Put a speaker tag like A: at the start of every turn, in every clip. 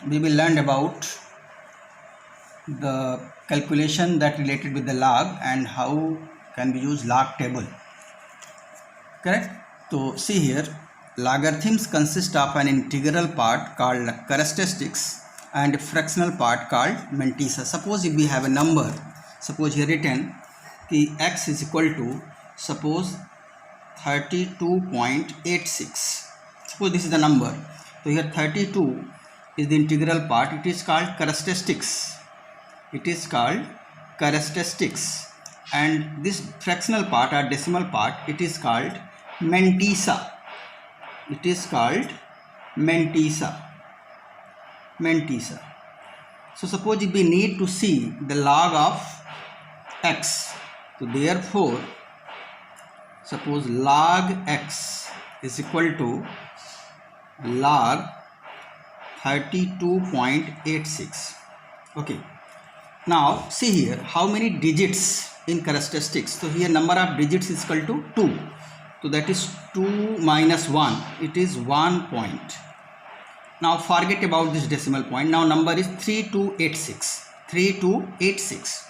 A: we will learn about the calculation that related with the log and how can we use log table. Correct? So see here, logarithms consist of an integral part called characteristics and a fractional part called mantissa. Suppose if we have a number, suppose here written the x is equal to suppose 32.86. Suppose this is the number. So here 32 is the integral part. It is called characteristics. It is called characteristics. And this fractional part or decimal part, it is called mantissa. It is called mantissa. Mantissa. So suppose if we need to see the log of x. So therefore, suppose log x is equal to log 32.86. Okay. Now see here how many digits in characteristics. So here number of digits is equal to 2. So that is 2 minus 1. It is 1 point. Now forget about this decimal point. Now number is 3286. 3286.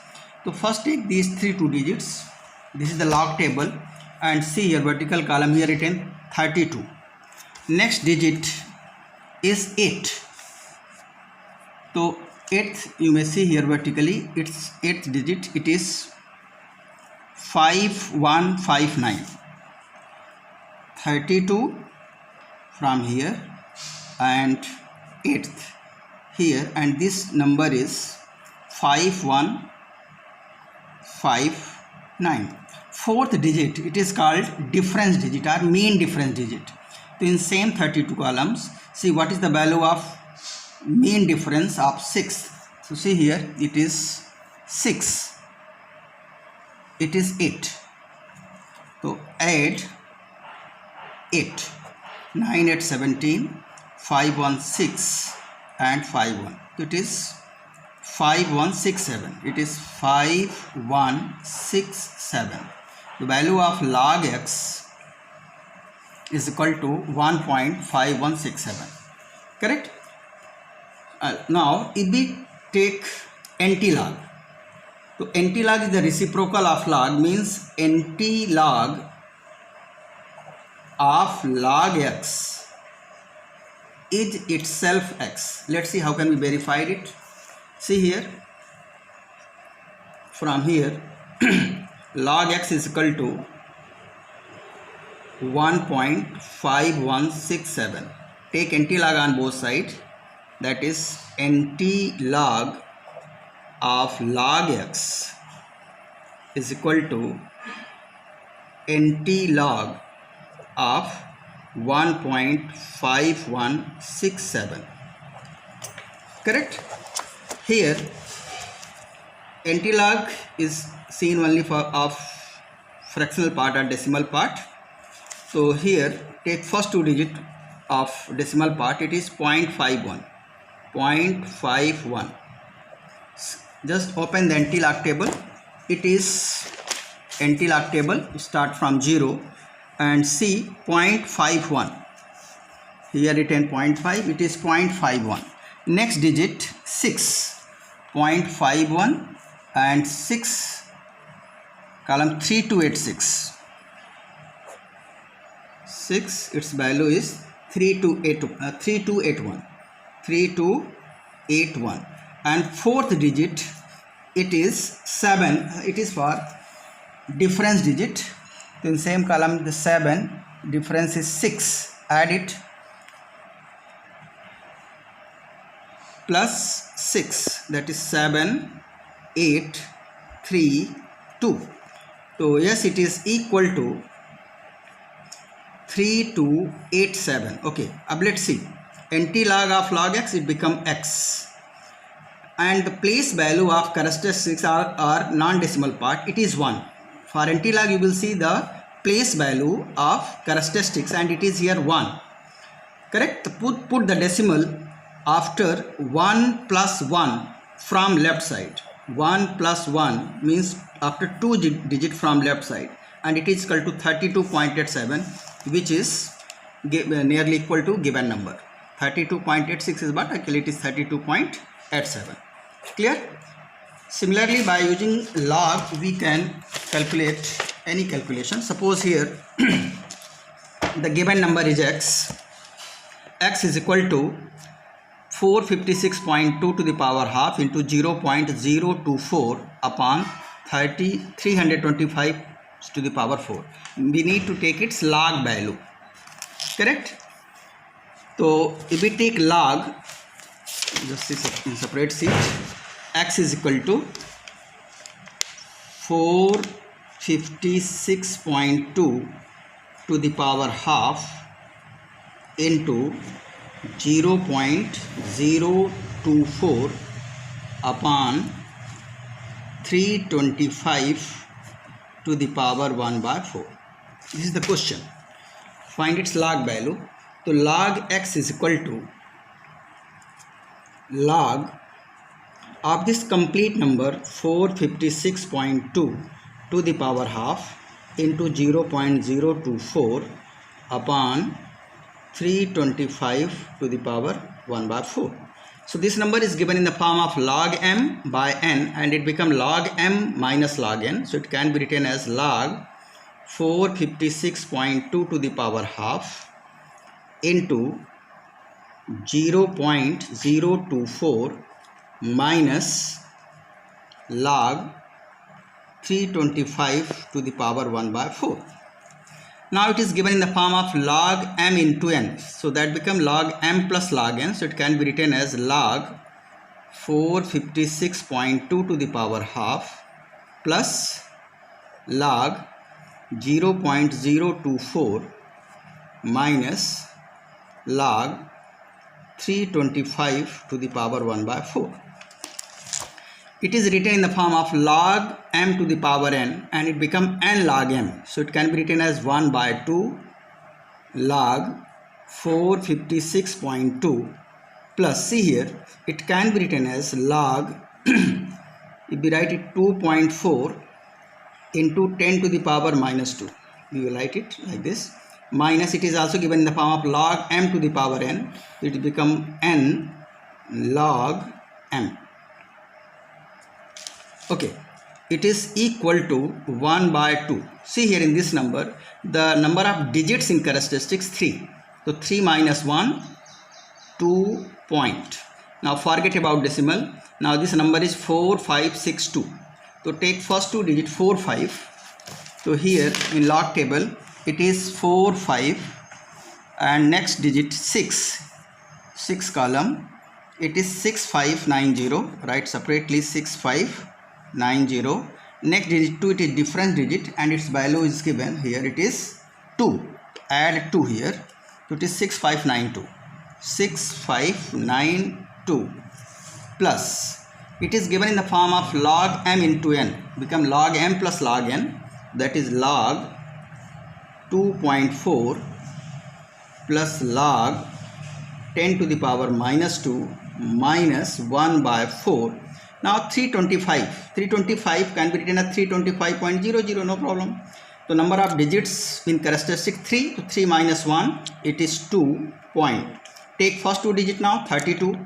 A: So first take these 2 digits. This is the log table. And see here vertical column here written 32. Next digit is 8. So 8th you may see here vertically, its 8th digit, it is 5159. 32 from here and 8th here, and this number is 5159. 4th digit, it is called difference digit or mean difference digit. So in same 32 columns, see what is the value of mean difference of 6th. So see here, it is 6. It is 8. So add 8. 9, 8, 17, 5, 1, 6 and 5, 1. So it is 5, 1, 6, 7. It is 5, 1, 6, 7. The value of log x is equal to 1.5167. Correct? Now if we take anti-log, so anti-log is the reciprocal of log, means anti-log of log x is itself x. Let's see how can we verify it. See here, from here log x is equal to 1.5167. take anti-log on both sides, that is anti-log of log x is equal to anti-log of 1.5167. Correct? Here anti-log is seen only for of fractional part or decimal part. So here take first 2 digit of decimal part, it is 0.51. 0.51. Just open the anti-log table. It is anti-log table. Start from 0 and see 0.51. Here written 0.5. It is 0.51. Next digit 6. 0.51 and 6 column 3286. 6, its value is 3281. 3281. And 4th digit, it is 7. It is for difference digit. In same column the 7, difference is 6. Add it plus 6, that is 7, 8, 3, 2. So yes, it is equal to 3287. Okay, now let's see. Anti-log of log x, it become x. And the place value of characteristics are non-decimal part, it is 1. For anti-log you will see the place value of characteristics and it is here 1. Correct? Put the decimal after 1 plus 1 from left side. 1 plus 1 means after 2 digit from left side, and it is equal to 32.87, which is nearly equal to given number 32.86 is, but actually it is 32.87. Clear? Similarly, by using log we can calculate any calculation. Suppose here the given number is x is equal to 456.2 to the power half into 0.024 upon 325 to the power 4. We need to take its log value, correct? So if we take log, just in separate sheet, x is equal to 456.2 to the power half into 0.024 upon 325 to the power 1 by 4. This is the question. Find its log value. So log x is equal to log of this complete number 456.2 to the power half into 0.024 upon 325 to the power 1 by 4. So this number is given in the form of log m by n, and it becomes log m minus log n. So it can be written as log 456.2 to the power half into 0.024 minus log 325 to the power 1 by 4. Now it is given in the form of log m into n. So that becomes log m plus log n. So it can be written as log 456.2 to the power half plus log 0.024 minus log 325 to the power 1 by 4. It is written in the form of log m to the power n, and it becomes n log m. So it can be written as 1 by 2 log 456.2 plus, see here, it can be written as log if we write it 2.4 into 10 to the power minus 2. We will write it like this. Minus, it is also given in the form of log m to the power n. It will become n log m. Okay, it is equal to 1 by 2. See here in this number, the number of digits in characteristics 3. So 3 minus 1, 2 point. Now forget about decimal. Now this number is 4562. So take first two digit 4, 5. So here in log table it is 4, 5, and next digit 6 column, it is 6590. Write separately 6590. Next digit 2, it is difference digit, and its value is given here, it is 2. Add 2 here, so it is 6592. 6592 plus, it is given in the form of log m into n, become log m plus log n, that is log 2.4 plus log 10 to the power minus 2 minus 1 by 4. Now 325 can be written as 325.00, no problem. So number of digits in characteristic 3, so 3 minus 1, it is 2 point. Take first two digit now, 32,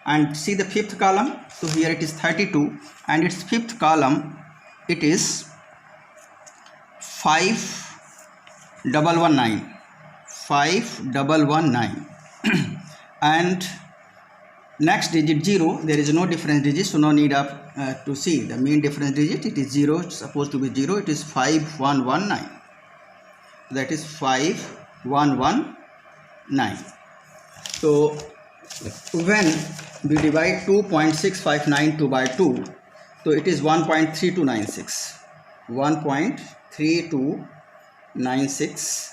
A: and see the fifth column. So here it is 32, and its fifth column, it is 5119. And next digit 0, there is no difference digit, so no need of to see the main difference digit. It is 0, it's supposed to be 0, it is 5119. That is 5119. So when we divide 2.6592 by 2, so it is 1.3296. 1.3296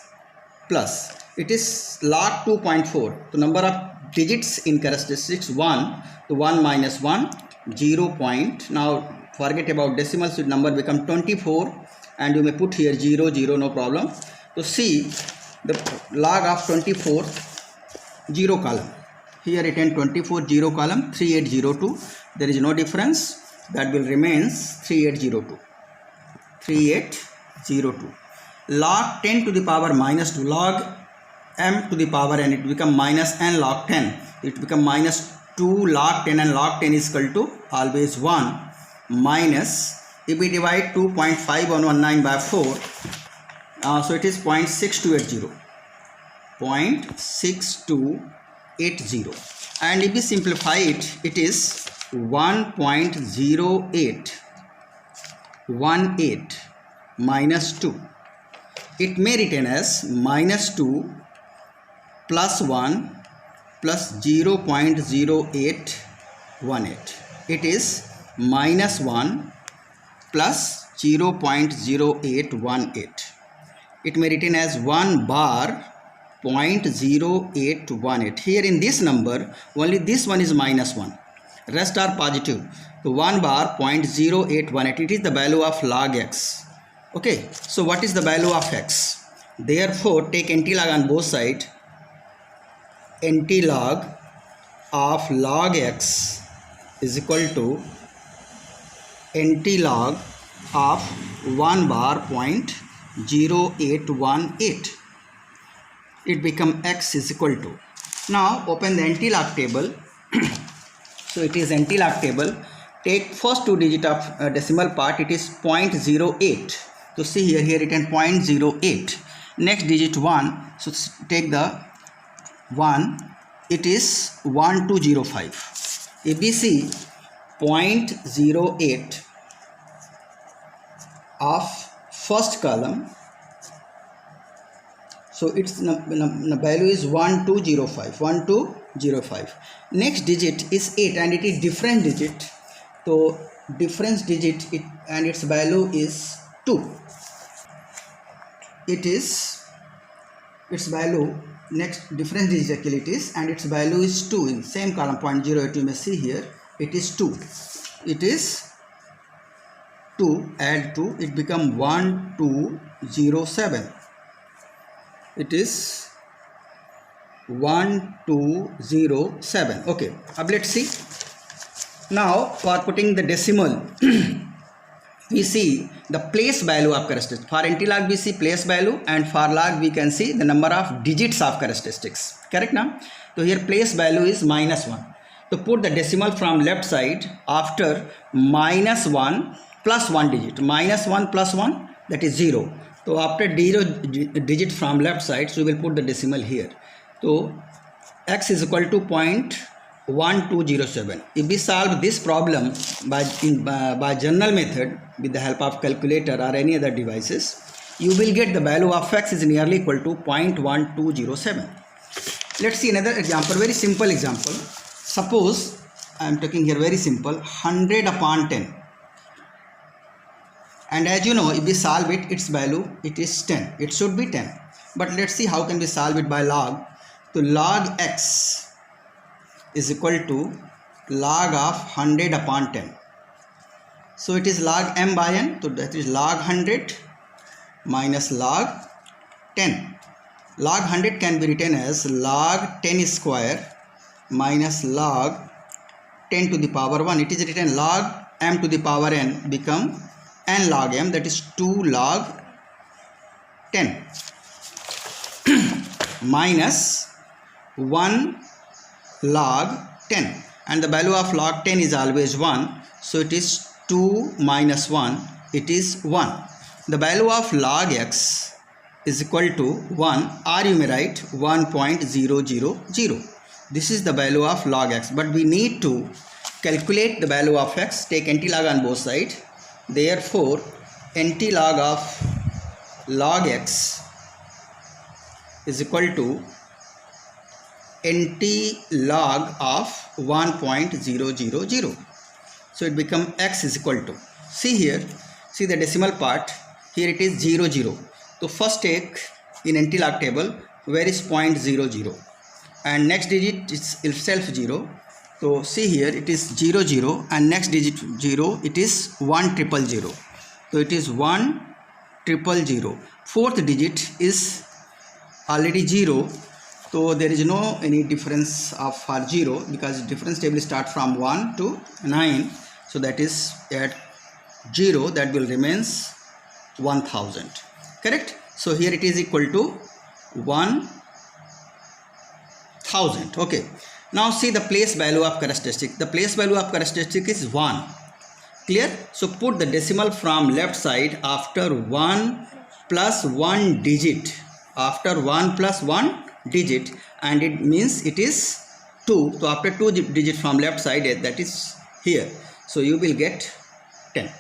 A: plus, it is log 2.4. The number of digits in characteristics 1, so 1 minus 1, 0 point. Now forget about decimals, so number become 24, and you may put here 0, 0, no problem. So see the log of 24, 0 column. Here it in 24, 0 column, 3802. There is no difference, that will remains 3802. 3802. Log 10 to the power minus 2, log m to the power n, it become minus n log 10, it become minus 2 log 10, and log 10 is equal to always 1 minus, if we divide 2.5119 by 4, so it is 0.6280, 0.6280, and if we simplify it, it is 1.0818 minus 2. It may written as minus 2 plus 1 plus 0.0818. It is minus 1 plus 0.0818. It may written as 1 bar 0.0818. Here in this number, only this one is minus 1. Rest are positive. So 1 bar 0.0818. It is the value of log x. Okay. So what is the value of x? Therefore, take antilog on both sides. Antilog of log x is equal to antilog of 1 bar 0.0818. It become x is equal to. Now open the antilog table. So it is antilog table. Take first 2 digit of decimal part. It is 0.08. So see here written 0.08. Next digit 1. So take the 1. It is 1205. If we see 0.08 of first column, so its value is 1205. 1205. Next digit is 8, and it is different digit. So difference digit, and its value is 2. It is its value, next difference digit actually it is, and its value is 2 in same column 0.08. You may see here it is 2. It is 2, add 2, it become 1207. It is 1207. Okay, let's see. Now for putting the decimal, we see the place value of characteristics. For antilog we see place value, and for log we can see the number of digits of characteristics. Correct now? So here place value is minus 1. To put the decimal from left side after minus 1 plus 1 digit. Minus 1 plus 1, that is 0. So after 0 digit from left side, so we will put the decimal here. So x is equal to 0.1207. If we solve this problem by general method with the help of calculator or any other devices, you will get the value of x is nearly equal to 0.1207. Let's see another example, very simple example. Suppose I am taking here very simple 100 upon 10. And as you know, if we solve it, its value, it is 10. It should be 10. But let's see how can we solve it by log. So log x is equal to log of 100 upon 10. So it is log m by n. So that is log 100 minus log 10. Log 100 can be written as log 10 square minus log 10 to the power 1. It is written log m to the power n become n log m, that is 2 log 10 minus 1 log 10, and the value of log 10 is always 1, so it is 2 minus 1, it is 1. The value of log x is equal to 1, or you may write 1.000. This is the value of log x, but we need to calculate the value of x. Take antilog on both sides. Therefore antilog of log x is equal to antilog of 1.000. So it become x is equal to, see here, see the decimal part, here it is 00. So first take in antilog table where is 0.00, and next digit is itself 0. So see here it is 00, and next digit 0, it is 1000. So it is 1000. Fourth digit is already 0. So there is no any difference of for 0, because difference table start from 1 to 9. So that is at 0, that will remains 1000. Correct? So here it is equal to 1 1000. Okay, now see the place value of characteristic. The place value of characteristic is 1. Clear? So put the decimal from left side after 1 plus 1 digit, after 1 plus 1 digit, and it means it is 2. So after 2 digit from left side, that is here, so you will get 10.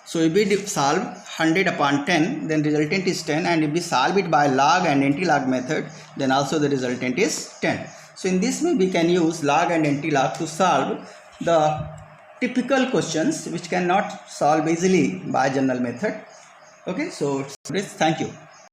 A: So if we solve 100 upon 10, then resultant is 10, and if we solve it by log and anti-log method, then also the resultant is 10. So in this way we can use log and anti-log to solve the typical questions which cannot solve easily by general method. Okay, so thank you.